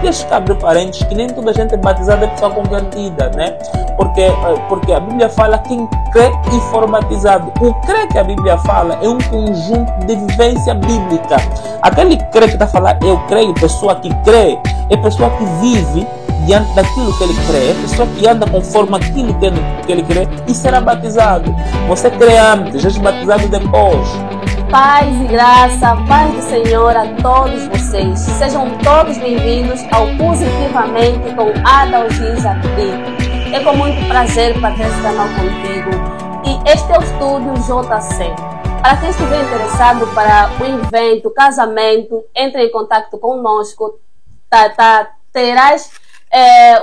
deixo cá abrir parênteses que nem toda a gente é batizada é pessoa convertida, né? Porque a Bíblia fala quem crê e for batizado. O crê que a Bíblia fala é um conjunto de vivência bíblica. Aquele crê que está a falar eu creio, pessoa que crê, é pessoa que vive diante daquilo que ele crê, é pessoa que anda conforme aquilo que ele crê e será batizado. Você crê antes, és batizado depois. Paz e graça, paz do Senhor a todos vocês. Sejam todos bem-vindos ao Positivamente com Adalgisa aqui. É com muito prazer partilhar esse canal contigo. E este é o Estúdio JC. Para quem estiver interessado para o evento, casamento, entre em contato conosco. Terás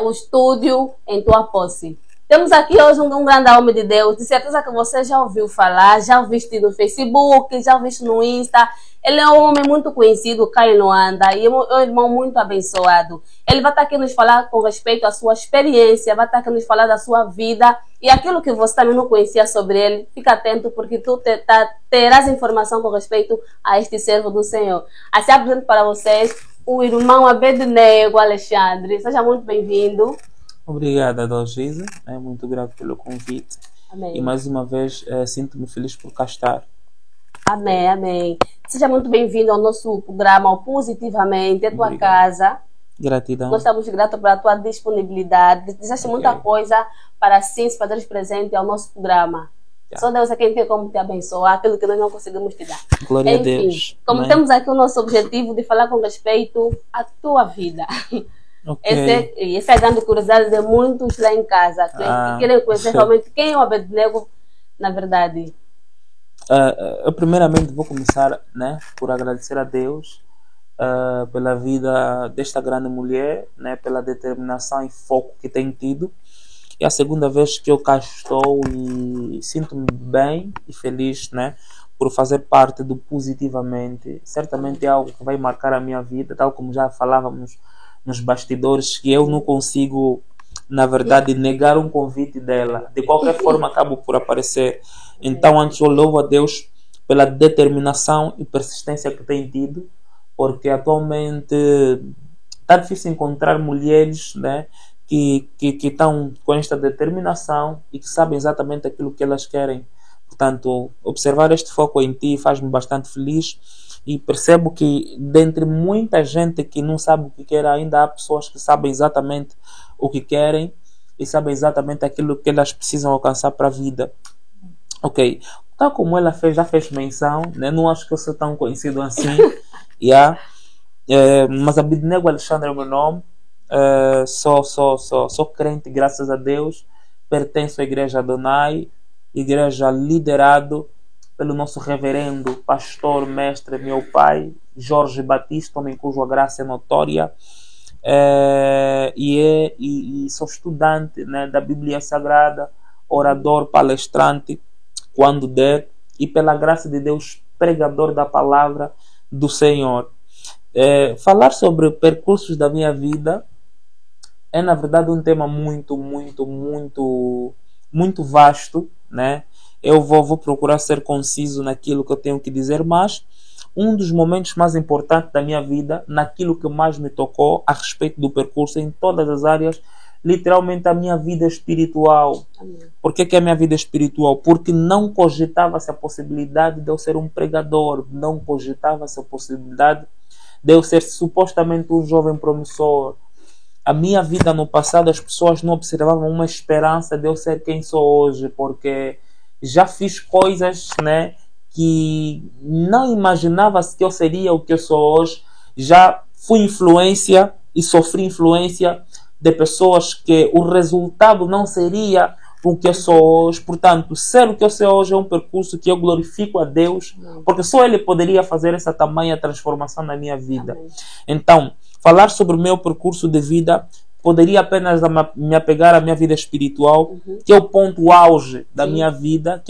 o estúdio em tua posse. Temos aqui hoje um grande homem de Deus. De certeza que você já ouviu falar, já ouviste no Facebook, já ouviste no Insta. Ele é um homem muito conhecido cá em Luanda e é um irmão muito abençoado. Ele vai estar aqui nos falar com respeito à sua experiência, vai estar aqui nos falar da sua vida e aquilo que você também não conhecia sobre ele. Fica atento porque tu terás informação com respeito a este servo do Senhor. Assim apresento para vocês o irmão Abednego Alexandre. Seja muito bem-vindo. Obrigado, Adalgisa. Muito grato pelo convite. Amém. E mais uma vez sinto-me feliz por cá estar. Amém, amém. Seja muito bem-vindo ao nosso programa, ao Positivamente, a tua Obrigado. Casa. Gratidão. Nós estamos gratos pela tua disponibilidade. Desejaste muita coisa para assim se fazeres presente ao nosso programa. Só Deus é quem tem como te abençoar, aquilo que nós não conseguimos te dar. Glória Enfim, a Deus. Como Amém. temos aqui o nosso objetivo de falar com respeito à tua vida. Okay. Essa é a grande curiosidade de muitos lá em casa, que querem conhecer realmente quem é o Abednego, na verdade. Eu primeiramente vou começar, né, por agradecer a Deus pela vida desta grande mulher, né, pela determinação e foco que tem tido. É a segunda vez que eu cá estou e sinto-me bem e feliz, né, por fazer parte do Positivamente. Certamente é algo que vai marcar a minha vida, tal como já falávamos nos bastidores, que eu não consigo, na verdade, negar um convite dela. De qualquer forma, acabo por aparecer. Então, antes eu louvo a Deus pela determinação e persistência que tem tido, porque atualmente está difícil encontrar mulheres, né, que estão com esta determinação e que sabem exatamente aquilo que elas querem. Portanto, observar este foco em ti faz-me bastante feliz e percebo que dentre muita gente que não sabe o que quer, ainda há pessoas que sabem exatamente o que querem e sabem exatamente aquilo que elas precisam alcançar para a vida. Ok, tal como ela já fez menção, né? Não acho que eu sou tão conhecido assim, mas Abednego Alexandre é o meu nome. Sou crente, graças a Deus. Pertenço à Igreja Adonai, igreja liderado pelo nosso reverendo, pastor, mestre, meu pai, Jorge Batista, homem cuja graça é notória. E sou estudante, né, da Bíblia Sagrada, orador, palestrante, quando der, e pela graça de Deus, pregador da palavra do Senhor. Falar sobre percursos da minha vida é, na verdade, um tema muito vasto, né? Eu vou procurar ser conciso naquilo que eu tenho que dizer, mas um dos momentos mais importantes da minha vida, naquilo que mais me tocou a respeito do percurso em todas as áreas, literalmente a minha vida espiritual. Amém. Por que a minha vida espiritual? Porque não cogitava-se a possibilidade de eu ser um pregador, não cogitava-se a possibilidade de eu ser supostamente um jovem promissor. A minha vida no passado, as pessoas não observavam uma esperança de eu ser quem sou hoje, porque já fiz coisas, né, que não imaginava-se que eu seria o que eu sou hoje. Já fui influência e sofri influência de pessoas que o resultado não seria o que eu sou hoje. Portanto, ser o que eu sou hoje é um percurso que eu glorifico a Deus, porque só Ele poderia fazer essa tamanha transformação na minha vida. Amém. Então, falar sobre o meu percurso de vida poderia apenas me apegar à minha vida espiritual, que é o ponto auge da minha vida,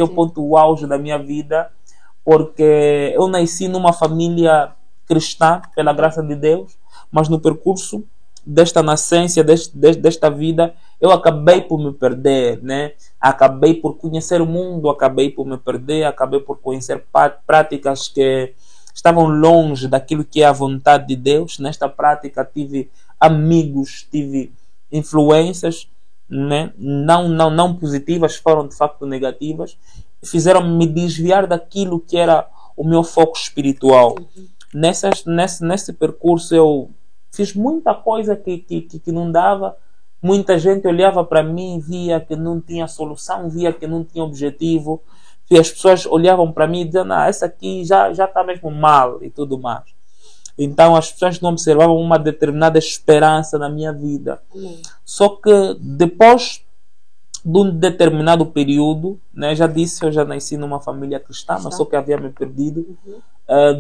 porque eu nasci numa família cristã, pela graça de Deus, mas no percurso desta nascência, desta vida, eu acabei por me perder, né? Acabei por conhecer o mundo, acabei por me perder, acabei por conhecer práticas que estavam longe daquilo que é a vontade de Deus. Nesta prática tive amigos, tive influências, né? Não positivas, foram de facto negativas, fizeram-me desviar daquilo que era o meu foco espiritual. Nesse percurso eu fiz muita coisa que não dava. Muita gente olhava para mim, via que não tinha solução, via que não tinha objetivo. E as pessoas olhavam para mim e diziam, essa aqui já está mesmo mal e tudo mais. Então as pessoas não observavam uma determinada esperança na minha vida. Só que depois de um determinado período, né, já disse, eu já nasci numa família cristã, mas só que havia me perdido.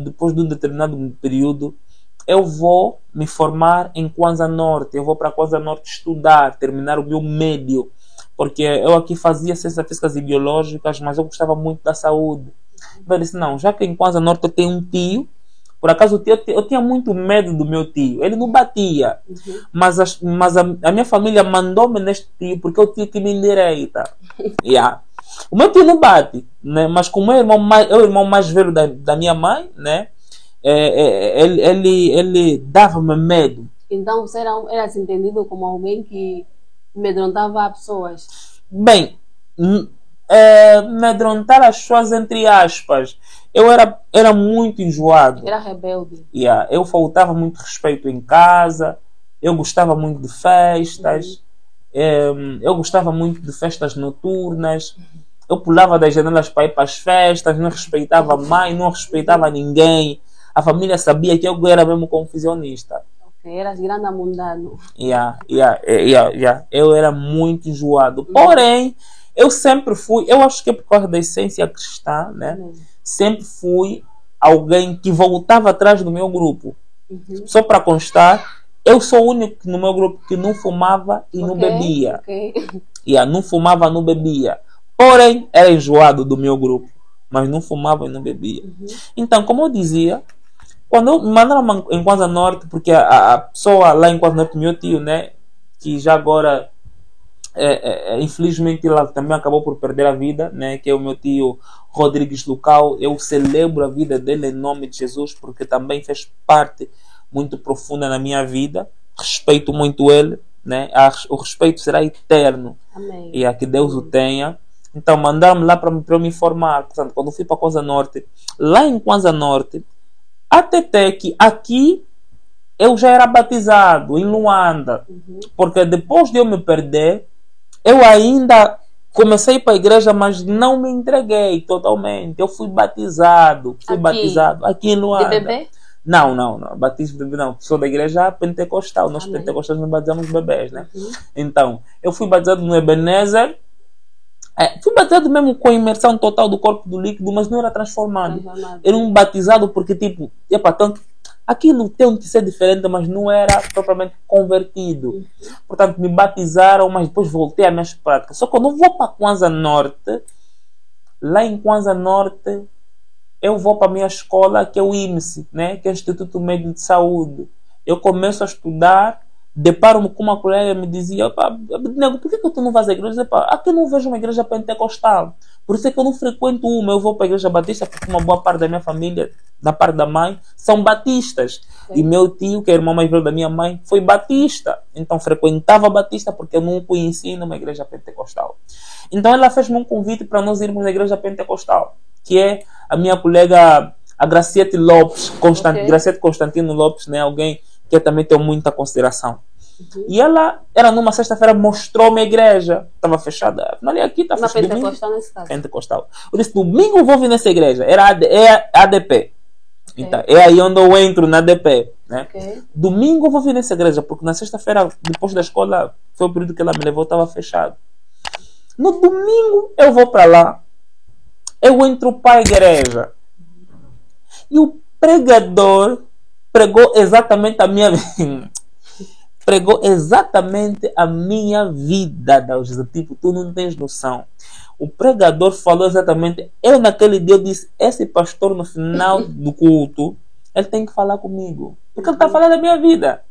Depois de um determinado período, eu vou me formar em Kwanza Norte. Eu vou para Kwanza Norte estudar, terminar o meu médio. Porque eu aqui fazia ciências físicas e biológicas, mas eu gostava muito da saúde. Então eu disse, não, já que em Kwanza Norte eu tenho um tio, por acaso eu tinha muito medo do meu tio. Ele não batia. Mas a minha família mandou-me neste tio porque eu tinha que me endireita. Yeah. O meu tio não bate, né? Mas como é o irmão mais velho da minha mãe, né? Ele dava-me medo. Então você era entendido como alguém que amedrontava pessoas? Bem, amedrontar as pessoas entre aspas. Eu era muito enjoado. Era rebelde. Yeah. Eu faltava muito respeito em casa. Eu gostava muito de festas. Eu gostava muito de festas noturnas. Eu pulava das janelas para ir para as festas. Não respeitava a mãe, não respeitava ninguém. A família sabia que eu era mesmo confusionista. Eras grande mundano. Yeah. Eu era muito enjoado. Porém, eu sempre fui, eu acho que é por causa da essência cristã, né? Sempre fui alguém que voltava atrás do meu grupo. Só para constar, eu sou o único no meu grupo que não fumava e não bebia. Não fumava, não bebia. Porém, era enjoado do meu grupo, mas não fumava e não bebia. Então, como eu dizia, quando eu me mandaram em Kwanza Norte, porque a pessoa lá em Kwanza Norte, meu tio, né, que já agora infelizmente ele também acabou por perder a vida, né, que é o meu tio Rodrigues Lucal. Eu celebro a vida dele em nome de Jesus, porque também fez parte muito profunda na minha vida. Respeito muito ele, né? O respeito será eterno. Amém. E a que Deus o tenha. Então mandaram-me lá para eu me formar. Portanto, quando fui para Kwanza Norte, lá em Kwanza Norte, até que aqui eu já era batizado em Luanda, porque depois de eu me perder, eu ainda comecei para a igreja, mas não me entreguei totalmente. Eu fui batizado. Aqui em Luanda. De bebê? Não. Batismo de bebê não. Sou da igreja pentecostal. Nós pentecostais não batizamos bebês, né? Então, eu fui batizado no Ebenezer. Fui batizado mesmo com a imersão total do corpo do líquido, mas não era transformado. Era um batizado porque, tipo, tanto aquilo tem que ser diferente, mas não era propriamente convertido. Portanto, me batizaram, mas depois voltei às minhas práticas. Só que quando eu vou para Kwanza Norte, lá em Kwanza Norte, eu vou para a minha escola, que é o IMSE, né? Que é o Instituto Médio de Saúde. Eu começo a estudar, deparo-me com uma colega e me dizia, nego, por que tu não vais à igreja? Aqui eu não vejo uma igreja pentecostal. Por isso é que eu não frequento uma. Eu vou para a igreja batista porque uma boa parte da minha família, da parte da mãe, são batistas. E meu tio, que é o irmão mais velho da minha mãe, foi batista. Então frequentava batista porque eu não conhecia numa igreja pentecostal. Então ela fez-me um convite para nós irmos à igreja pentecostal, que é a minha colega, a Graciete Lopes, Graciete Constantino Lopes, né? Alguém que eu também tenho muita consideração. E ela, era numa sexta-feira, mostrou-me a igreja. Estava fechada. Não, aqui está fechada. Pentecostal nesse caso. Pentecostal. Eu disse, domingo eu vou vir nessa igreja. Era ADP. Então, é aí onde eu entro na ADP. Né? Domingo eu vou vir nessa igreja, porque na sexta-feira, depois da escola, foi o período que ela me levou, estava fechado. No domingo eu vou para lá. Eu entro para a igreja. E o pregador pregou exatamente a minha vida, Dalgisa. Tipo, tu não tens noção. O pregador falou exatamente. Eu naquele dia eu disse, esse pastor no final do culto, ele tem que falar comigo, porque ele está falando da minha vida.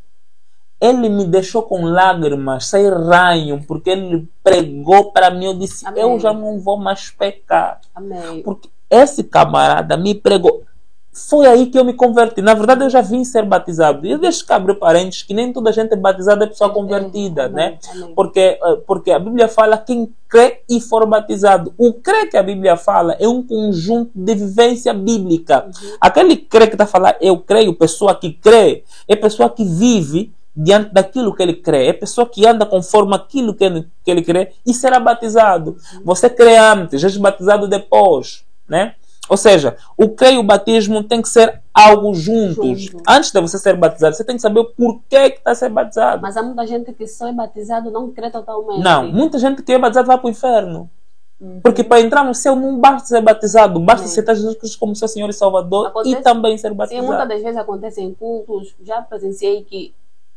Ele me deixou com lágrimas, sem ranho, porque ele pregou para mim. Eu disse, eu já não vou mais pecar. Amém. Porque esse camarada me pregou. foi aí que eu me converti. Na verdade, eu já vim ser batizado. E deixo cá abrir parênteses que nem toda gente é batizada é pessoa convertida, né? Porque a Bíblia fala quem crê e for batizado. O crê que a Bíblia fala é um conjunto de vivência bíblica. Aquele crê que está a falar, eu creio, pessoa que crê, é pessoa que vive diante daquilo que ele crê. É pessoa que anda conforme aquilo que ele crê e será batizado. Você crê antes, és batizado depois, né? Ou seja, o creio e o batismo tem que ser algo juntos. Antes de você ser batizado, você tem que saber o porquê que está a ser batizado. Mas há muita gente que só é batizado não crê totalmente. Não, muita gente que é batizado vai para o inferno. Porque para entrar no céu não basta ser batizado, basta aceitar Jesus Cristo como seu Senhor e Salvador e também ser batizado. Sim, muitas das vezes acontece em cultos, já presenciei que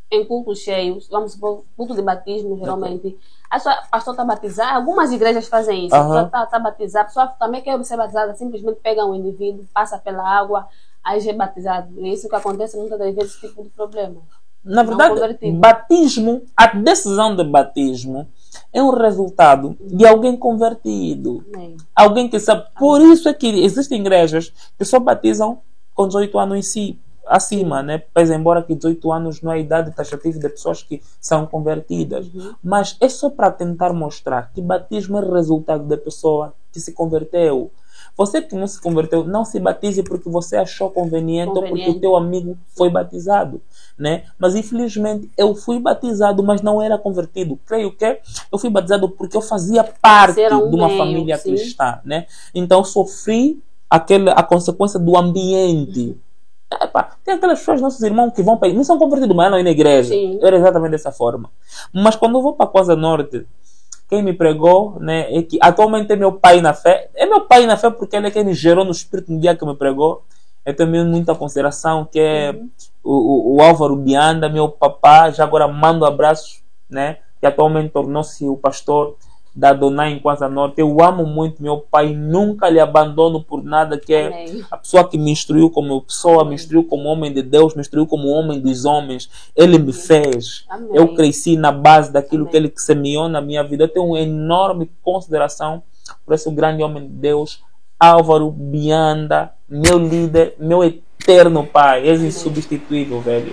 em cultos cheios, vamos supor, culto de batismo, geralmente, a pastor está batizado, algumas igrejas fazem isso, a pessoa está batizada, a pessoa também quer ser batizada, simplesmente pega um indivíduo, passa pela água, aí já é batizado. E isso que acontece muitas das vezes, esse tipo de problema. Na verdade, batismo, a decisão de batismo é um resultado de alguém convertido. Alguém que sabe. Por isso é que existem igrejas que só batizam com 18 anos em si. Acima, né? Pois embora que 18 anos não é a idade taxativa de pessoas que são convertidas. Mas é só para tentar mostrar que batismo é resultado da pessoa que se converteu. Você que não se converteu, não se batize porque você achou conveniente ou porque o teu amigo foi batizado, né? Mas infelizmente eu fui batizado, mas não era convertido. Creio que eu fui batizado porque eu fazia parte de uma família cristã, né? Então sofri a consequência do ambiente. Tem aquelas pessoas, nossos irmãos que vão para não são convertidos, mas não ir na igreja. Eu era exatamente dessa forma. Mas quando eu vou para a Cosa Norte, quem me pregou, né, é que atualmente é meu pai na fé. É meu pai na fé porque ele é quem me gerou no espírito no dia que me pregou. Eu tenho muita consideração, que é o Álvaro Bianda, meu papá. Já agora mando abraços, né, que atualmente tornou-se o pastor da Adonai em Cosa Norte. Eu amo muito meu pai, nunca lhe abandono por nada, que é a pessoa que me instruiu como pessoa, me instruiu como homem de Deus, me instruiu como homem dos homens. Ele me fez. Eu cresci na base daquilo que ele semeou na minha vida. Eu tenho uma enorme consideração por esse grande homem de Deus, Álvaro Bianda, meu líder, meu eterno pai. És insubstituível, velho.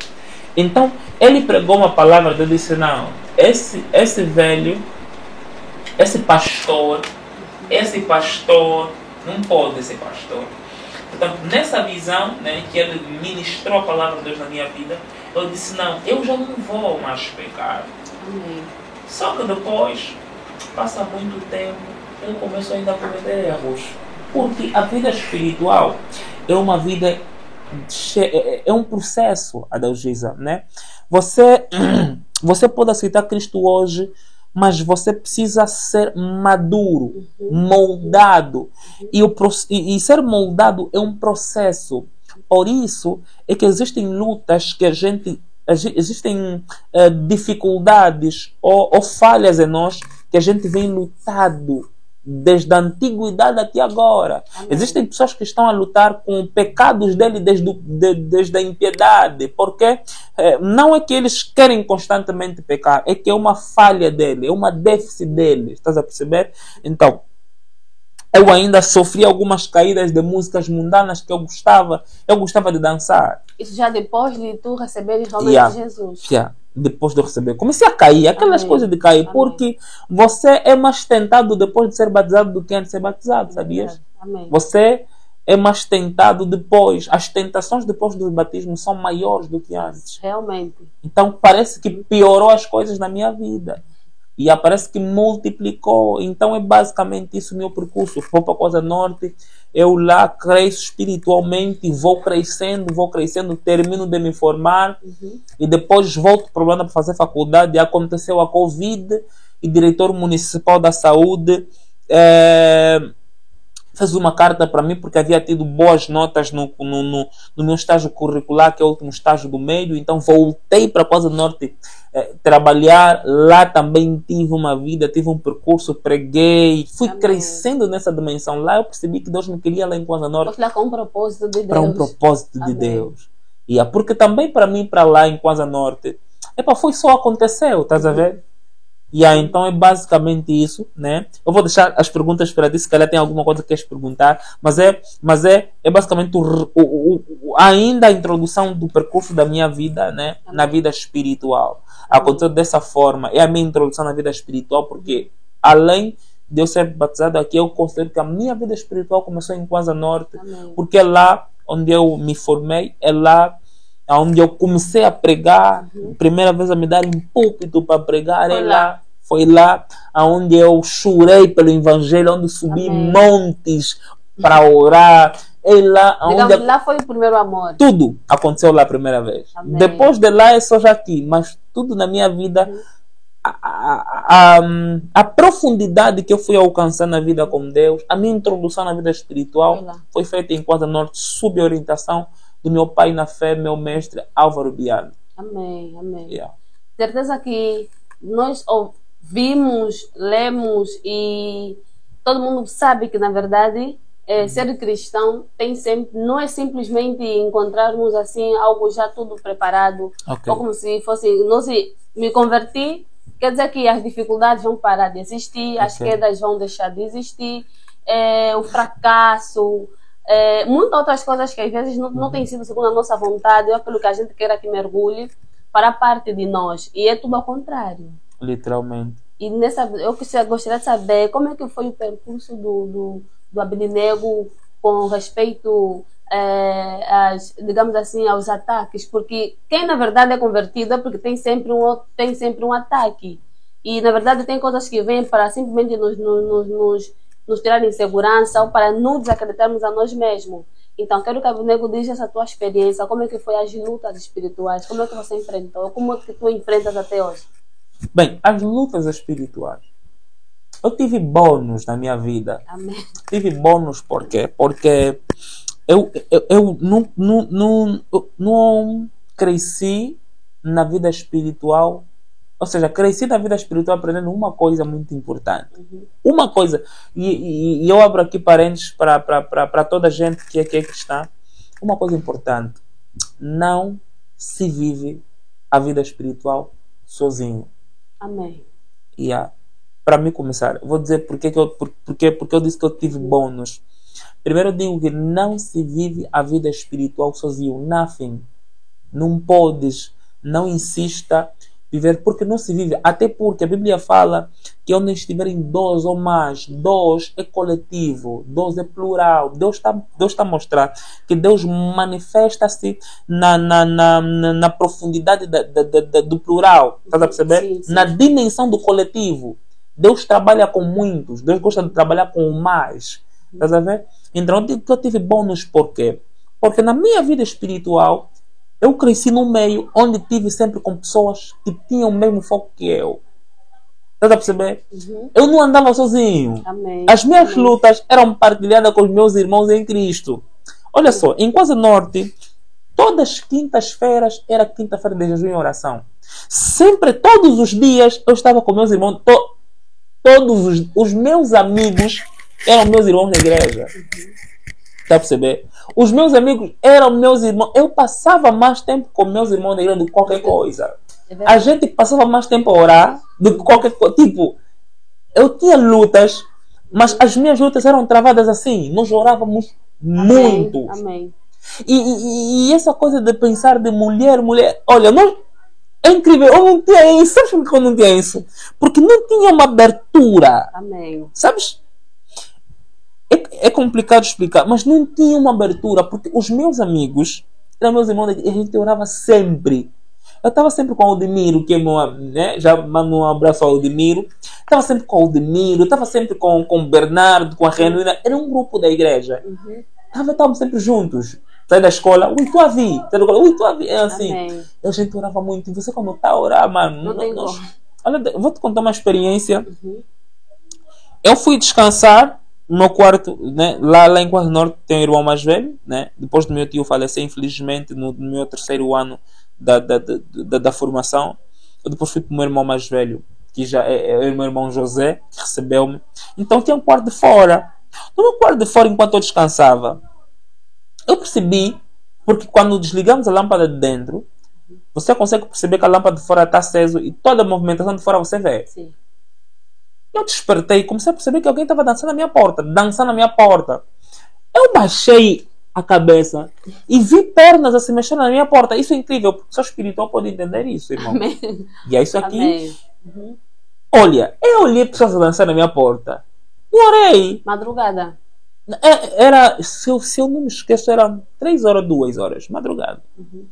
Então, ele pregou uma palavra, eu disse, não, esse velho, esse pastor não pode ser pastor. Portanto, nessa visão, né, que ele ministrou a palavra de Deus na minha vida, eu disse, não, eu já não vou mais pecar. Só que depois, passa muito tempo, eu começo ainda a cometer erros. Porque a vida espiritual é uma vida, é um processo, Adalgisa, né? Você pode aceitar Cristo hoje, mas você precisa ser maduro, moldado. E ser moldado é um processo. Por isso é que existem lutas que existem dificuldades ou falhas em nós que a gente vem lutando desde a antiguidade até agora. Existem pessoas que estão a lutar com pecados dele desde a impiedade, porque não é que eles querem constantemente pecar, é que é uma falha dele, é uma déficit dele. Estás a perceber? Então, eu ainda sofri algumas caídas de músicas mundanas que eu gostava de dançar. Isso já depois de tu receberes realmente Jesus. Depois de eu receber, comecei a cair, aquelas coisas de cair, porque você é mais tentado depois de ser batizado do que antes de ser batizado, sabias? Você é mais tentado depois, as tentações depois do batismo são maiores do que antes. Realmente. Então parece que piorou as coisas na minha vida. E parece que multiplicou. Então é basicamente isso o meu percurso. Vou para a Cosa Norte, eu lá cresço espiritualmente, vou crescendo, termino de me formar e depois volto para Luanda para fazer faculdade. E aconteceu a Covid e o diretor municipal da saúde fez uma carta para mim porque havia tido boas notas no meu estágio curricular, que é o último estágio do meio. Então voltei para a Cosa Norte trabalhar. Lá também tive uma vida, tive um percurso, preguei, fui crescendo nessa dimensão. Lá eu percebi que Deus me queria lá em Cosa Norte lá com um propósito de Deus. Para um propósito de Deus. Porque também para mim, para lá em Cosa Norte, foi só aconteceu, estás a ver? Então é basicamente isso, né? Eu vou deixar as perguntas para ti, se calhar tem alguma coisa que queres perguntar, mas é basicamente ainda a introdução do percurso da minha vida, né? Na vida espiritual. Aconteceu dessa forma, é a minha introdução na vida espiritual, porque além de eu ser batizado aqui, eu considero que a minha vida espiritual começou em Kwanzaa Norte, porque é lá onde eu me formei, é lá onde eu comecei a pregar, primeira vez a me dar em púlpito para pregar, foi lá onde eu chorei pelo Evangelho, onde subi montes para orar. É lá onde lá foi o primeiro amor. Tudo aconteceu lá a primeira vez. Depois de lá é só já aqui, mas tudo na minha vida, a profundidade que eu fui alcançar na vida com Deus, a minha introdução na vida espiritual foi feita em Kwanzaa Norte, sob a orientação do meu pai na fé, meu mestre Álvaro Biano. Amém, amém. Certeza que nós ouvimos, lemos e todo mundo sabe que na verdade ser cristão tem sempre, não é simplesmente encontrarmos assim algo já tudo preparado, ou como se fosse, me converti, quer dizer que as dificuldades vão parar de existir, as quedas vão deixar de existir, o fracasso, muitas outras coisas que às vezes não tem sido segundo a nossa vontade ou aquilo que a gente queira que mergulhe para parte de nós, e é tudo ao contrário. Literalmente. E eu gostaria de saber como é que foi o percurso do Abidinego com respeito digamos assim, aos ataques, porque quem na verdade é convertido é porque tem sempre um ataque, e na verdade tem coisas que vêm para simplesmente nos tirar insegurança ou para nos desacreditarmos a nós mesmos. Então quero que a Abidinego diga essa tua experiência, como é que foi as lutas espirituais, como é que você enfrentou, como é que tu enfrentas até hoje? Bem, as lutas espirituais, eu tive bônus na minha vida. Amém. Tive bônus por quê? Porque eu não cresci na vida espiritual, ou seja, cresci na vida espiritual aprendendo uma coisa muito importante. Uma coisa, e eu abro aqui parênteses para toda a gente que é cristã, uma coisa importante: não se vive a vida espiritual sozinho. Amém. Para mim começar, vou dizer porque eu disse que eu tive bônus. Primeiro eu digo que não se vive a vida espiritual sozinho. Nothing. Não podes, não insista viver, porque não se vive. Até porque a Bíblia fala que onde estiverem dois ou mais, dois é coletivo, dois é plural. Deus está a mostrar que Deus manifesta-se na profundidade do plural. Estás a perceber? Sim, sim. Na dimensão do coletivo. Deus trabalha com muitos. Deus gosta de trabalhar com o mais. Estás a ver? Então eu digo que eu tive bônus por quê? Porque na minha vida espiritual eu cresci num meio onde tive sempre com pessoas que tinham o mesmo foco que eu. Estás a perceber? Eu não andava sozinho. Amém. As minhas lutas eram partilhadas com os meus irmãos em Cristo. Olha só, em Kwanzaa Norte, todas as quintas-feiras era quinta-feira de jejum e oração. Sempre, todos os dias, eu estava com meus irmãos. Todos os meus amigos eram meus irmãos da igreja. Está a perceber? Os meus amigos eram meus irmãos. Eu passava mais tempo com meus irmãos da igreja do que qualquer coisa. A gente passava mais tempo a orar do que qualquer coisa. Tipo, eu tinha lutas, mas as minhas lutas eram travadas assim. Nós orávamos muito. Amém. E essa coisa de pensar de mulher. Olha, é incrível. Eu não tinha isso. Sabes por que eu não tinha isso? Porque não tinha uma abertura. Amém. Sabes? É complicado explicar, mas não tinha uma abertura, porque os meus amigos eram meus irmãos e a gente orava sempre. Eu estava sempre com o Aldemiro, que é meu, né? Já mando um abraço ao Aldemiro. Estava sempre com o Aldemiro, estava sempre com o Bernardo, com a Renuína. Era um grupo da igreja. Estávamos sempre juntos. Sai da escola, ui, tu a vi. Sai da escola, ui, tu a vi. É assim. Amém. A gente orava muito. E você, quando está a orar, mano. Não tem como. Olha, eu vou te contar uma experiência. Eu fui descansar no meu quarto, né? Lá em Kwanzaa Norte tem um irmão mais velho, né? Depois do meu tio falecer, infelizmente, no meu terceiro ano da formação. Eu depois fui para o meu irmão mais velho, que já é o meu irmão José, que recebeu-me. Então tinha um quarto de fora. No meu quarto de fora, enquanto eu descansava, eu percebi, porque quando desligamos a lâmpada de dentro, você consegue perceber que a lâmpada de fora está acesa e toda a movimentação de fora você vê. Sim. Eu despertei e comecei a perceber que alguém estava dançando na minha porta. Dançando na minha porta. Eu baixei a cabeça e vi pernas a se mexer na minha porta. Isso é incrível, porque só espiritual pode entender isso, irmão. Amém. E é isso aqui. Amém. Uhum. Olha, eu olhei pessoas a dançar na minha porta. E orei. Madrugada. Era, se eu não me esqueço, eram 3 horas, 2 horas, madrugada. Uhum.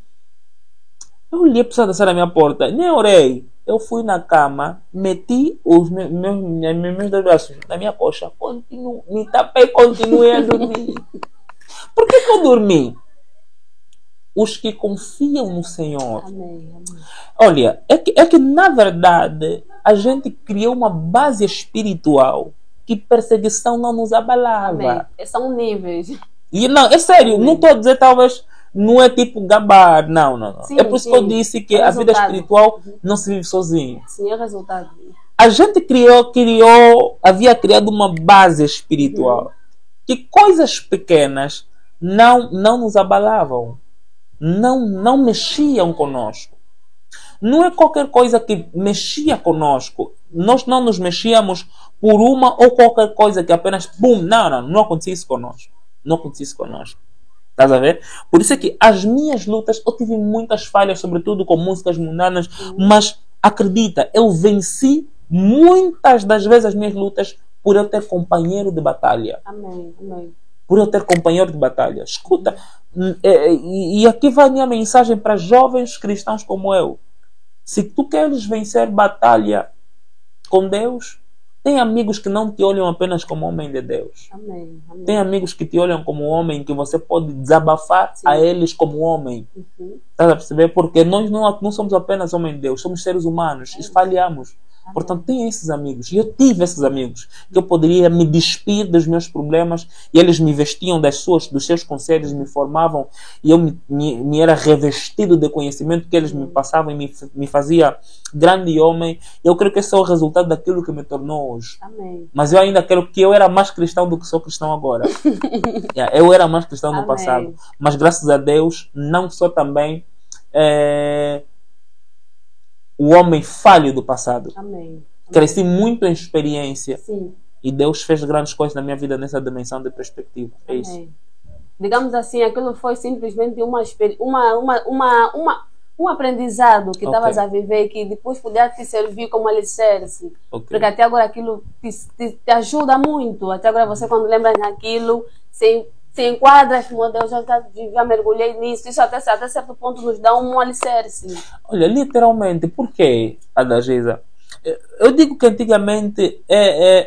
Eu olhei pessoas a dançar na minha porta, nem orei. Eu fui na cama, meti os meus dois braços na minha coxa, me tapei e continuei a dormir. Por que eu dormi? Os que confiam no Senhor. Amém. Amém. Olha, é que na verdade a gente criou uma base espiritual que perseguição não nos abalava. Amém. São níveis. E não, é sério, Amém. não estou a dizer talvez, não é tipo gabar, não. Sim, é por isso que eu disse que é a vida resultado. espiritual não se vive sozinho. Sim, é o resultado. A gente havia criado uma base espiritual que coisas pequenas não nos abalavam, não mexiam conosco. Não é qualquer coisa que mexia conosco. Nós não nos mexíamos por uma ou qualquer coisa que apenas, bum, não acontecia isso conosco. Não acontecia isso conosco. Estás a ver? Por isso é que as minhas lutas, eu tive muitas falhas, sobretudo com músicas mundanas, mas acredita, eu venci muitas das vezes as minhas lutas por eu ter companheiro de batalha. Amém. Amém. Por eu ter companheiro de batalha. Escuta, e aqui vai a minha mensagem para jovens cristãos como eu. Se tu queres vencer batalha com Deus, tem amigos que não te olham apenas como homem de Deus. Amém. Amém. Tem amigos que te olham como homem, que você pode desabafar a eles como homem. Estás a perceber? Porque nós não somos apenas homem de Deus, somos seres humanos e falhamos. Portanto, tem esses amigos. E eu tive esses amigos que eu poderia me despir dos meus problemas e eles me vestiam dos seus conselhos, me formavam e eu me era revestido de conhecimento que eles me passavam e me fazia grande homem. Eu creio que esse é o resultado daquilo que me tornou hoje. Amém. Mas eu ainda quero que eu era mais cristão do que sou cristão agora. Eu era mais cristão no passado. Mas graças a Deus, não sou também o homem falho do passado. Amém. Cresci muito em experiência. Sim. E Deus fez grandes coisas na minha vida nessa dimensão de perspectiva. É isso. Amém. Digamos assim, aquilo foi simplesmente um aprendizado que estavas a viver, que depois podia te servir como alicerce. Porque até agora aquilo te ajuda muito. Até agora você, quando lembra daquilo, se enquadra, meu Deus, eu já mergulhei nisso. Isso até certo ponto nos dá um alicerce. Olha, literalmente, por quê, Adagisa? Eu digo que antigamente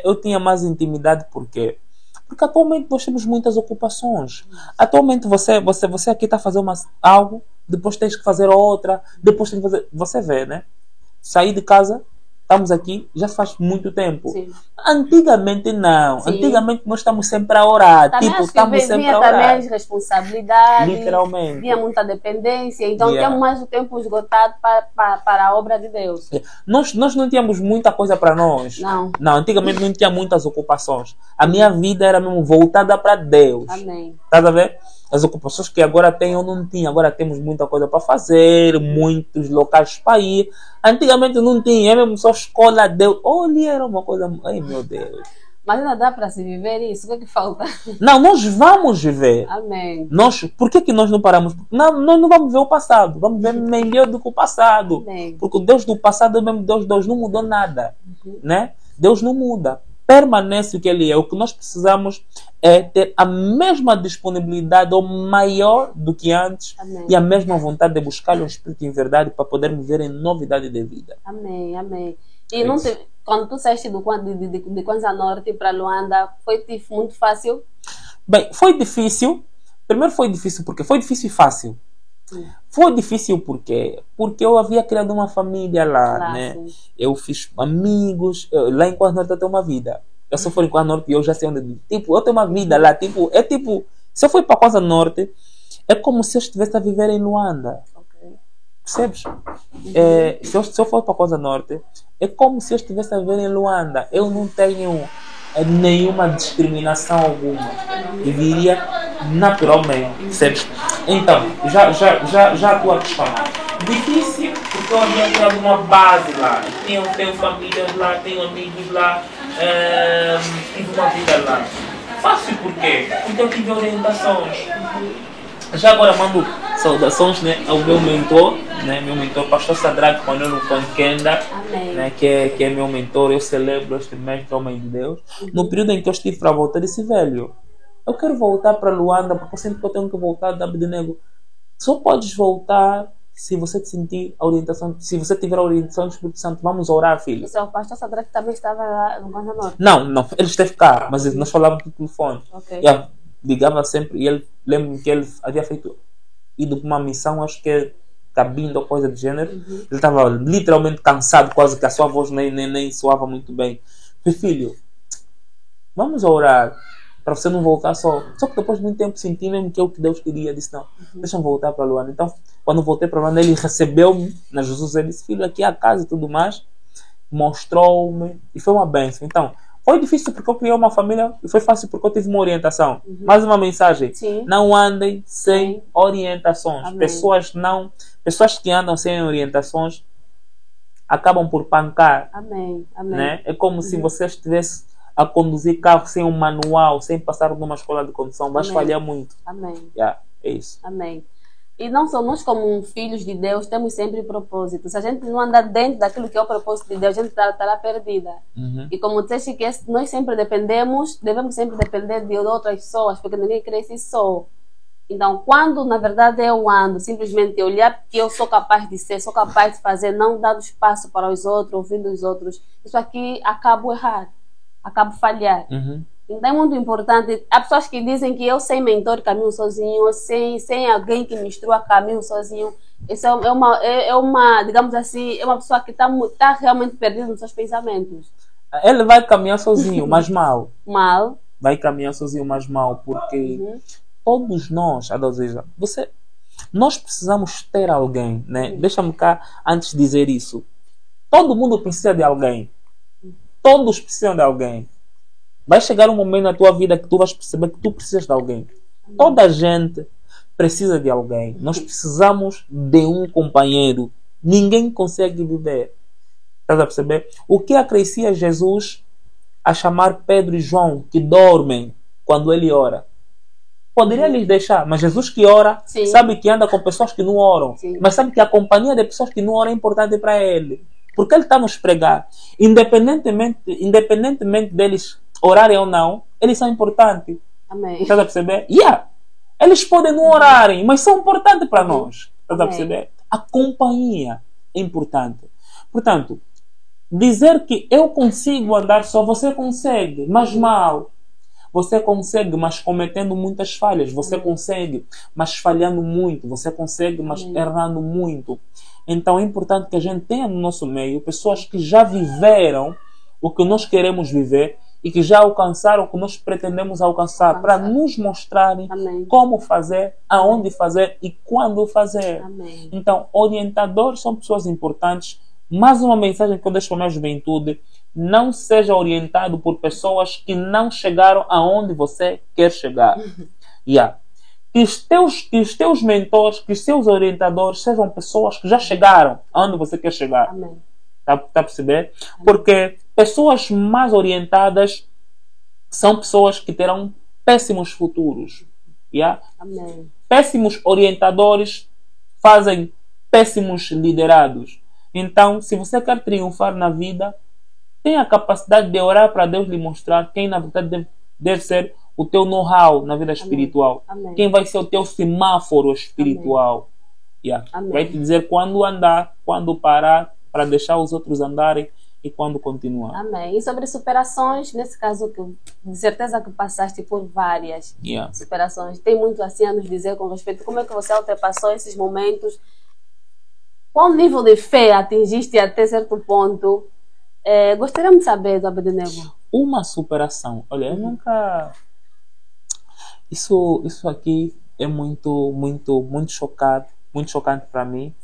eu tinha mais intimidade, por quê? Porque atualmente nós temos muitas ocupações. Atualmente você aqui está a fazer algo, depois tens que fazer outra, depois tens que fazer... Você vê, né? Sair de casa, estamos aqui, já faz muito tempo. Sim. Antigamente não. Sim. Antigamente nós estamos sempre a orar. Também estamos sempre a orar. Também as responsabilidades. Literalmente. Vinha muita dependência. Então tínhamos mais o tempo esgotado para a obra de Deus. Nós não tínhamos muita coisa para nós. Não, antigamente não tinha muitas ocupações. A minha vida era mesmo voltada para Deus. Amém. Estás a ver? As ocupações que agora tem eu não tinha. Agora temos muita coisa para fazer, muitos locais para ir. Antigamente não tinha, é mesmo só escola, Deus. Olha, era uma coisa... Ai, meu Deus. Mas ainda dá para se viver isso? O que falta? Não, nós vamos viver. Amém. Por que nós não paramos? Nós não vamos ver o passado. Vamos ver melhor do que o passado. Amém. Porque o Deus do passado é o mesmo Deus. Deus não mudou nada. Né? Deus não muda. Permanece o que Ele é. O que nós precisamos é ter a mesma disponibilidade ou maior do que antes. Amém. E a mesma vontade de buscar o Espírito em verdade para podermos viver em novidade de vida. Amém, amém. E não quando tu saíste de Kwanza Norte para Luanda, foi muito fácil? Bem, foi difícil. Primeiro foi difícil porque foi difícil e fácil. Foi difícil porque eu havia criado uma família lá, né? Sim. Eu fiz amigos. Lá em Kwanza Norte eu tenho uma vida. Eu só for em Kwanza Norte e eu já sei onde... Tipo, eu tenho uma vida lá. Se eu for para Kwanza Norte, é como se eu estivesse a viver em Luanda. Percebes? Se eu for para Kwanza Norte, é como se eu estivesse a viver em Luanda. Eu não tenho nenhuma discriminação alguma. Eu viria naturalmente. Percebes? Então, já a tua questão. Difícil, porque eu havia criado uma base lá. Tenho famílias lá, tenho amigos lá, tive uma vida lá. Fácil por quê? Porque eu tive orientações. Já agora mando saudações, né, ao meu mentor, né, pastor Sadraque Panelo Conquenda, né, que é meu mentor. Eu celebro este mestre homem de Deus. No período em que eu estive para voltar, disse: velho, eu quero voltar para Luanda, porque eu sinto que eu tenho que voltar da Abednego. Só podes voltar se você te sentir a orientação, se você tiver a orientação do Espírito Santo. Vamos orar, filho. E o pastor Sadraque também estava lá no Guarda Norte? Não, ele esteve cá, mas nós falávamos no telefone. Okay. Ligava sempre, e ele, lembro que ele havia ido para uma missão, acho que é cabine ou coisa do gênero. Ele estava literalmente cansado, quase que a sua voz nem soava muito bem. Falei: filho, vamos orar para você não voltar só. Só que depois de muito tempo senti mesmo que é o que Deus queria. Disse: não, deixa eu voltar para Luanda. Então, quando voltei para Luanda, ele recebeu-me na Jesus. Ele disse: filho, aqui é a casa e tudo mais. Mostrou-me e foi uma bênção. Então, foi difícil porque eu criei uma família, e foi fácil porque eu tive uma orientação. Mais uma mensagem: sim, não andem sem orientações. Pessoas que andam sem orientações acabam por pancar. Amém. Né? É como se você estivesse a conduzir carro sem um manual, sem passar numa escola de condução. Vais falhar muito. Amém. É isso. Amém. E não só nós, como filhos de Deus, temos sempre propósito. Se a gente não andar dentro daquilo que é o propósito de Deus, a gente estará perdida. E como disseste, que nós sempre devemos sempre depender de outras pessoas, porque ninguém cresce só. Então, quando na verdade eu ando, simplesmente olhar que eu sou capaz de ser, sou capaz de fazer, não dando espaço para os outros, ouvindo os outros, isso aqui acabo errar, acabo falhar. Então é muito importante. Há pessoas que dizem que eu sem mentor caminho sozinho, sem alguém que me instrua caminho sozinho. Isso é uma, digamos assim, é uma pessoa que está realmente perdida nos seus pensamentos. Ele vai caminhar sozinho, mas mal. Mal. Vai caminhar sozinho, mas mal, porque todos nós, nós precisamos ter alguém, né? Deixa-me cá antes de dizer isso. Todo mundo precisa de alguém. Todos precisam de alguém. Vai chegar um momento na tua vida que tu vais perceber que tu precisas de alguém. Toda a gente precisa de alguém. Nós precisamos de um companheiro. Ninguém consegue viver. Estás a perceber? O que acrescia Jesus a chamar Pedro e João, que dormem quando ele ora? Poderia lhes deixar, mas Jesus que ora, sabe que anda com pessoas que não oram. Mas sabe que a companhia de pessoas que não oram é importante para ele. Porque ele está nos pregar. Independentemente deles orarem ou não, eles são importantes. Amém. Estás a perceber? Eles podem não orarem, mas são importantes para nós. Estás a perceber? A companhia é importante. Portanto, dizer que eu consigo andar só, você consegue, mas mal. Você consegue, mas cometendo muitas falhas. Você consegue, mas falhando muito. Você consegue, mas errando muito. Então é importante que a gente tenha no nosso meio pessoas que já viveram o que nós queremos viver e que já alcançaram o que nós pretendemos alcançar, para nos mostrarem como fazer, aonde fazer e quando fazer. Então, orientadores são pessoas importantes. Mais uma mensagem que eu deixo para a minha juventude: não seja orientado por pessoas que não chegaram aonde você quer chegar. Que os teus mentores, que os seus orientadores sejam pessoas que já chegaram aonde você quer chegar. Tá a perceber? Porque pessoas mais orientadas são pessoas que terão péssimos futuros. Péssimos orientadores fazem péssimos liderados. Então, se você quer triunfar na vida, tenha a capacidade de orar para Deus lhe mostrar quem na verdade deve ser o teu know-how na vida espiritual. Quem vai ser o teu semáforo espiritual. Vai te dizer quando andar, quando parar, para deixar os outros andarem e quando continuar. Amém. E sobre superações, nesse caso, de certeza que passaste por várias superações. Tem muito assim a nos dizer com respeito como é que você ultrapassou esses momentos. Qual nível de fé atingiste até certo ponto? Gostaríamos de saber, do Abednego. Uma superação. Olha, eu nunca... Isso aqui é muito chocante para mim.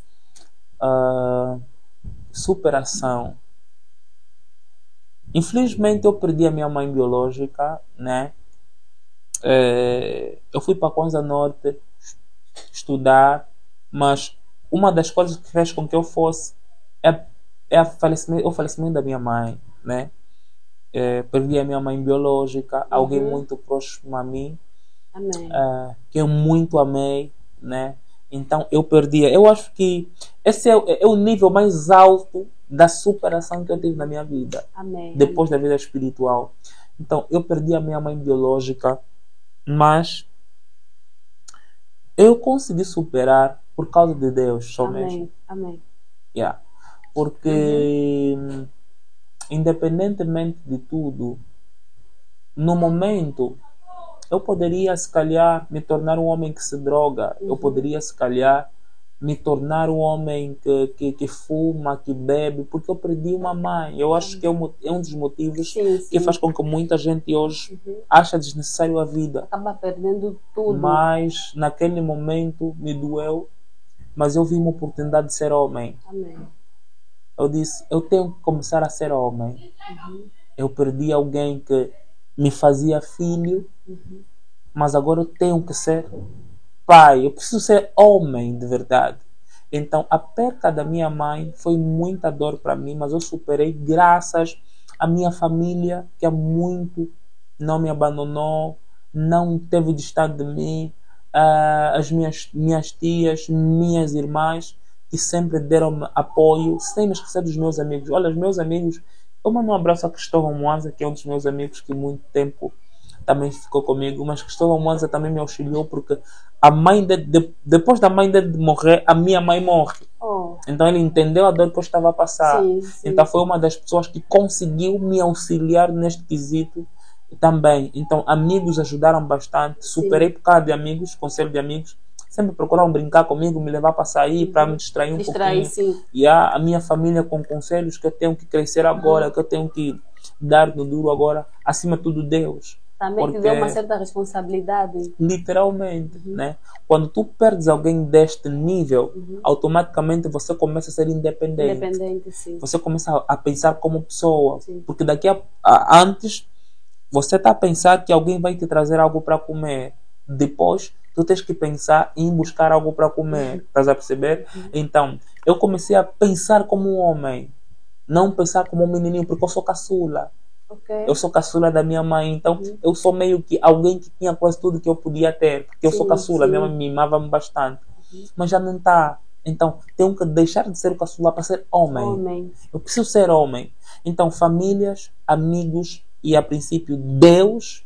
Superação. Infelizmente eu perdi a minha mãe biológica, né? Eu fui para a Kwanza Norte estudar, mas uma das coisas que fez com que eu fosse é, o falecimento da minha mãe, né? Perdi a minha mãe biológica, alguém muito próximo a mim, Amém. que eu muito amei, né? Então eu perdi. Eu acho que esse é o nível mais alto da superação que eu tive na minha vida. Amém. Depois da vida espiritual. Então eu perdi a minha mãe biológica, mas eu consegui superar por causa de Deus só mesmo. Amém. Yeah. Porque independentemente de tudo, no momento eu poderia se calhar me tornar um homem que se droga, eu poderia se calhar me tornar um homem que fuma, que bebe, porque eu perdi uma mãe. Eu acho que é um dos motivos que faz com que muita gente hoje acha desnecessário a vida. Acaba perdendo tudo. Mas naquele momento me doeu, mas eu vi uma oportunidade de ser homem. Amém. Eu disse, eu tenho que começar a ser homem. Eu perdi alguém que me fazia filho, mas agora eu tenho que ser pai. Eu preciso ser homem de verdade. Então a perca da minha mãe foi muita dor para mim, mas eu superei graças à minha família, que há muito não me abandonou, não teve distante de mim, as minhas tias, minhas irmãs, que sempre deram apoio, sem me esquecer dos meus amigos. Olha, os meus amigos, eu mando um abraço a Cristóvão Mwanza, que é um dos meus amigos que muito tempo também ficou comigo, mas Cristóvão Mwanza também me auxiliou, porque a mãe depois da mãe dele morrer, a minha mãe morre. Então ele entendeu a dor que eu estava a passar. Sim. Então foi uma das pessoas que conseguiu me auxiliar neste quesito também. Então amigos ajudaram bastante. Superei por causa de amigos, conselho de amigos. Sempre procuraram brincar comigo, me levar para sair, para me distrair um pouquinho. Sim. E a minha família com conselhos que eu tenho que crescer agora, que eu tenho que dar no duro agora. Acima de tudo, Deus. Também te deu uma certa responsabilidade. Literalmente, né? Quando tu perdes alguém deste nível, automaticamente você começa a ser independente. Sim. Você começa a pensar como pessoa. Sim. Porque daqui antes, você está a pensar que alguém vai te trazer algo para comer. Depois, tu tens que pensar em buscar algo para comer. Estás a perceber? Então, eu comecei a pensar como um homem. Não pensar como um menininho, porque eu sou caçula. Eu sou caçula da minha mãe, então eu sou meio que alguém que tinha quase tudo que eu podia ter, porque eu sou caçula, minha mãe me mimava-me bastante, mas já não está. Então tenho que deixar de ser o caçula para ser homem. Eu preciso ser homem. Então famílias, amigos e a princípio Deus,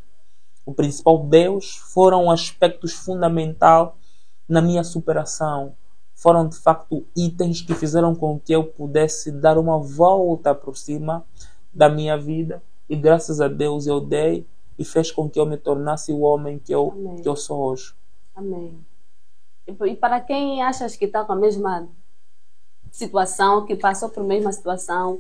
o principal Deus, foram aspectos fundamentais na minha superação. Foram de facto itens que fizeram com que eu pudesse dar uma volta por cima da minha vida. E graças a Deus eu dei e fez com que eu me tornasse o homem que eu sou hoje. Amém. E para quem achas que está com a mesma situação, que passou por mesma situação,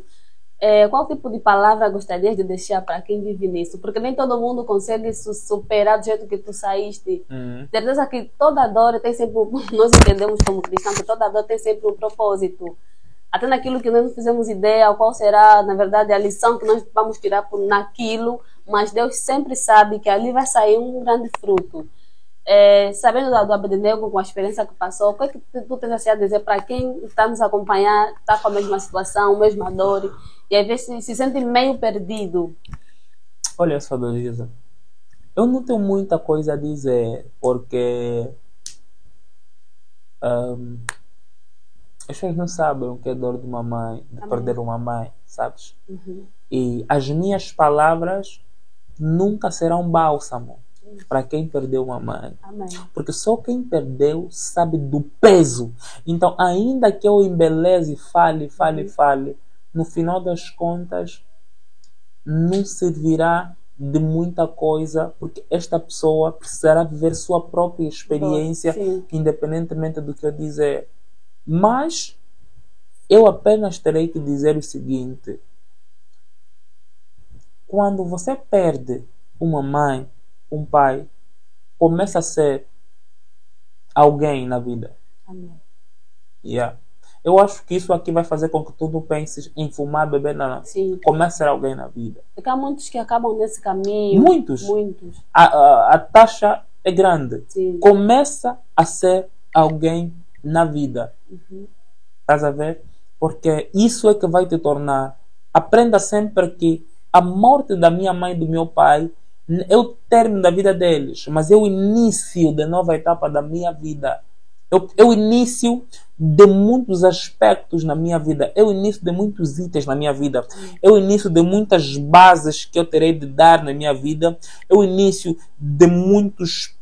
qual tipo de palavra gostarias de deixar para quem vive nisso? Porque nem todo mundo consegue superar do jeito que tu saíste. Certeza que toda dor tem sempre, nós entendemos como cristãos, que toda dor tem sempre um propósito. Até naquilo que nós não fizemos ideia, qual será, na verdade, a lição que nós vamos tirar naquilo, mas Deus sempre sabe que ali vai sair um grande fruto. Sabendo do Abednego, com a experiência que passou, o que é que tu tens assim a dizer para quem está nos acompanhar, está com a mesma situação, a mesma dor, e às vezes se sente meio perdido? Olha só, Dorisa, eu não tenho muita coisa a dizer, porque as pessoas não sabem o que é dor de uma mãe, de perder uma mãe, sabes? E as minhas palavras nunca serão bálsamo para quem perdeu uma mãe. Amém. Porque só quem perdeu sabe do peso. Então, ainda que eu embeleze, fale, no final das contas, não servirá de muita coisa, porque esta pessoa precisará viver sua própria experiência, independentemente do que eu dizer. Mas eu apenas terei que dizer o seguinte: quando você perde uma mãe, um pai, começa a ser alguém na vida. Amém. Eu acho que isso aqui vai fazer com que tu não penses em fumar, beber, não. Começa a ser alguém na vida. Porque há muitos que acabam nesse caminho. Muitos. A taxa é grande. Começa a ser alguém na vida. Estás a ver? Porque isso é que vai te tornar. Aprenda sempre que a morte da minha mãe e do meu pai é o término da vida deles, mas é o início de nova etapa da minha vida. É o início de muitos aspectos na minha vida. É o início de muitos itens na minha vida. É o início de muitas bases que eu terei de dar na minha vida. É o início de muitos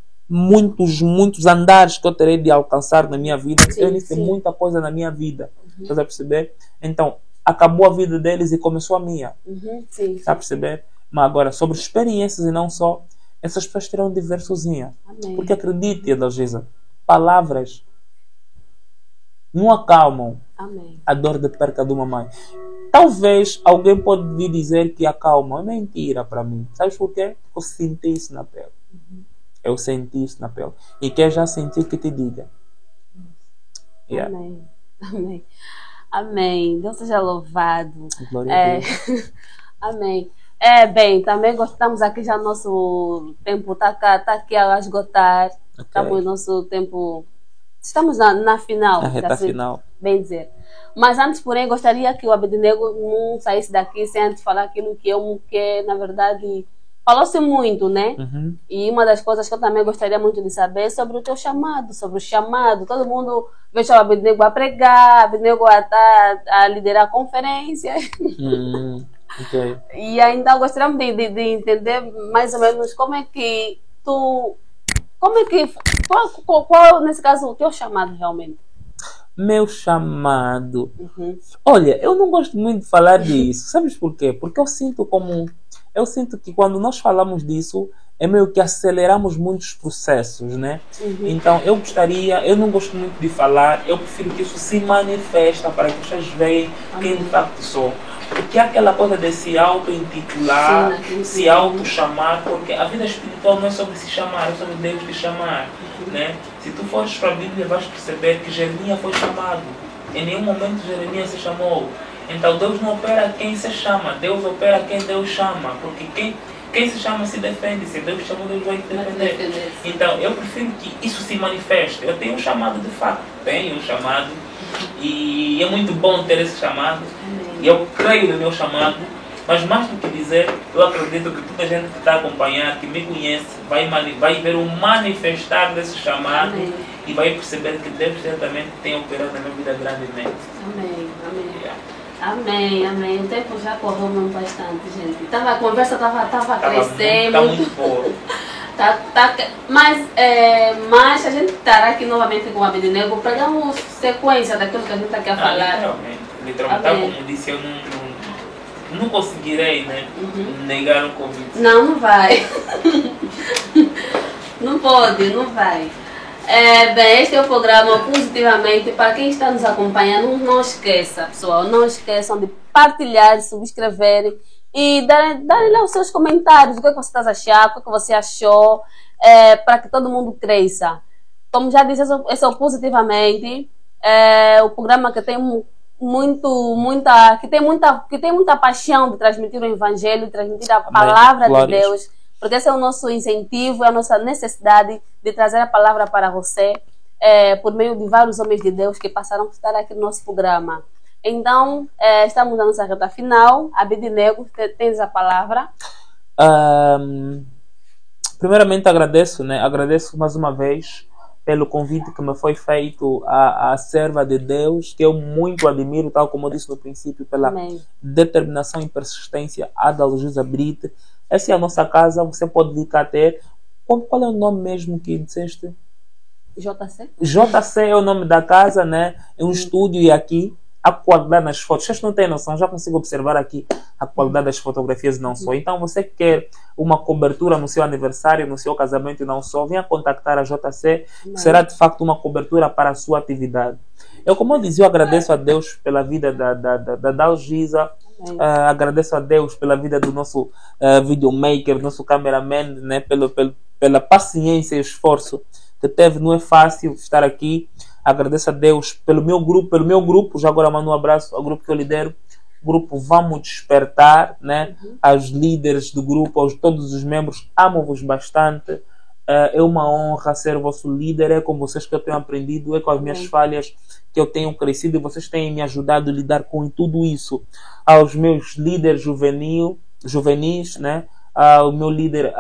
andares que eu terei de alcançar na minha vida. É o início de muita coisa na minha vida. Estás a perceber? Então, acabou a vida deles e começou a minha. Está a perceber? Mas agora, sobre experiências e não só, essas pessoas terão de ver sozinhas. Porque acredite, Adalgisa, palavras não acalmam a dor de perca de uma mãe. Talvez alguém pode vir dizer que acalma. É mentira para mim. Sabes por quê? Porque eu senti isso na pele. Eu senti isso na pele. E quem já sentiu que te diga. Yeah. Amém. Amém. Amém. Deus seja louvado. Glória a Deus. Amém. Bem, também gostamos aqui já, nosso tempo está aqui a esgotar. Estamos no nosso tempo. Estamos na final. Na reta final. Bem dizer. Mas antes, porém, gostaria que o Abednego não saísse daqui sem antes falar aquilo que na verdade, falou-se muito, né? E uma das coisas que eu também gostaria muito de saber é sobre o teu chamado, sobre o chamado. Todo mundo vê o Abednego a pregar, o Abednego a liderar conferências. Okay. E ainda gostaríamos de entender mais ou menos como é que qual nesse caso o teu chamado realmente? Meu chamado. Olha, eu não gosto muito de falar disso. Sabes por quê? Porque eu sinto que quando nós falamos disso é meio que aceleramos muitos processos, né? Então eu não gosto muito de falar, eu prefiro que isso se manifesta para que vocês vejam quem de facto sou. Porque é aquela coisa de se auto-intitular, se auto-chamar, porque a vida espiritual não é sobre se chamar, é sobre Deus te chamar, né? Se tu fores para a Bíblia vais perceber que Jeremias foi chamado. Em nenhum momento Jeremias se chamou. Então Deus não opera quem se chama, Deus opera quem Deus chama, porque quem se chama se defende, se Deus chamou, Deus vai te defender. Então eu prefiro que isso se manifeste. Eu tenho um chamado de fato, tenho um chamado, e é muito bom ter esse chamado, e eu creio no meu chamado, mas mais do que dizer, eu acredito que toda a gente que está a acompanhar, que me conhece, vai ver o manifestar desse chamado. E vai perceber que Deus certamente tem operado na minha vida grandemente. Amém, amém. Amém, amém. O tempo já correu bastante, gente. A conversa estava a crescer. Está muito boa. Mas a gente estará aqui novamente com o Abednego para dar uma sequência daquilo que a gente está aqui a falar. Literalmente, como disse, eu não conseguirei, né, negar o convite. Não vai. Não pode, não vai. Bem, este é o programa Positivamente. Para quem está nos acompanhando, não esqueça, pessoal, não esqueçam de partilhar, subscrever e darem lá os seus comentários, o que você está a achar, o que você achou, para que todo mundo cresça. Como já disse, esse é o Positivamente, o programa que tem muita paixão de transmitir o Evangelho, de transmitir a palavra de Deus. Porque esse é o nosso incentivo, é a nossa necessidade de trazer a palavra para você por meio de vários homens de Deus que passaram a estar aqui no nosso programa. Então, estamos na nossa reta final. Abednego, tens a palavra. Primeiramente agradeço mais uma vez pelo convite que me foi feito à serva de Deus, que eu muito admiro, tal como eu disse no princípio, pela determinação e persistência, Adalgisa Brito. Essa é a nossa casa, você pode vir cá ter. Qual é o nome mesmo que disseste? JC? JC é o nome da casa, né? É um estúdio e aqui a qualidade nas fotos. Vocês não têm noção, já consigo observar aqui a qualidade das fotografias e não só. Então você que quer uma cobertura no seu aniversário, no seu casamento e não só, venha contactar a JC, que será de facto uma cobertura para a sua atividade. Como eu dizia, eu agradeço a Deus pela vida da Dalgisa. Agradeço a Deus pela vida do nosso videomaker, nosso cameraman, né, pela paciência e esforço que teve. Não é fácil estar aqui. Agradeço a Deus pelo meu grupo. Já agora mando um abraço ao grupo que eu lidero, o grupo Vamos Despertar, né? Aos líderes do grupo, aos todos os membros, amo-vos bastante. É uma honra ser vosso líder. É com vocês que eu tenho aprendido, é com as minhas falhas que eu tenho crescido, e vocês têm me ajudado a lidar com tudo isso. Aos meus líderes juvenis, né? Ao meu líder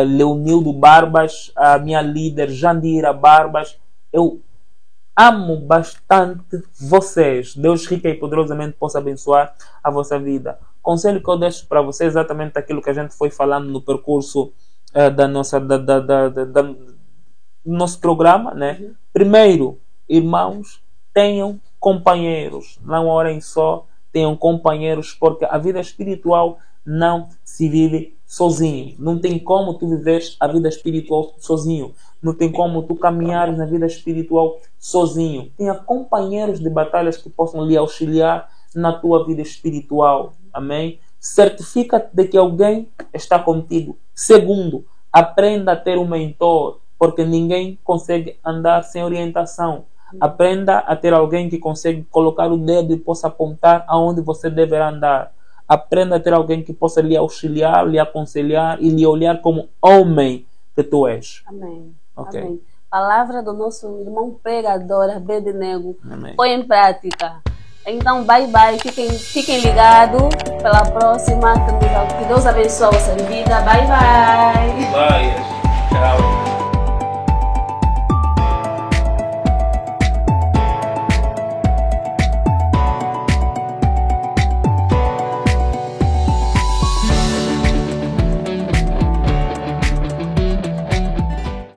Leonildo Barbas, a minha líder Jandira Barbas. Eu amo bastante vocês. Deus rica e poderosamente possa abençoar a vossa vida. Conselho que eu deixo para vocês é exatamente aquilo que a gente foi falando no percurso do nosso programa, né? Primeiro, irmãos, tenham companheiros. Não orem só, tenham companheiros, porque a vida espiritual não se vive sozinho. Não tem como tu viveres a vida espiritual sozinho. Não tem como tu caminhares na vida espiritual sozinho. Tenha companheiros de batalhas que possam lhe auxiliar na tua vida espiritual. Amém? Certifica-te de que alguém está contigo. Segundo, aprenda a ter um mentor, porque ninguém consegue andar sem orientação. Aprenda a ter alguém que consegue colocar o dedo e possa apontar aonde você deverá andar. Aprenda a ter alguém que possa lhe auxiliar, lhe aconselhar e lhe olhar como homem que tu és. Amém. Okay. Amém. Palavra do nosso irmão pregador Abednego. Põe em prática. Então, bye bye. Fiquem ligados pela próxima. Que Deus abençoe a vossa vida. Bye bye. Bye. Tchau.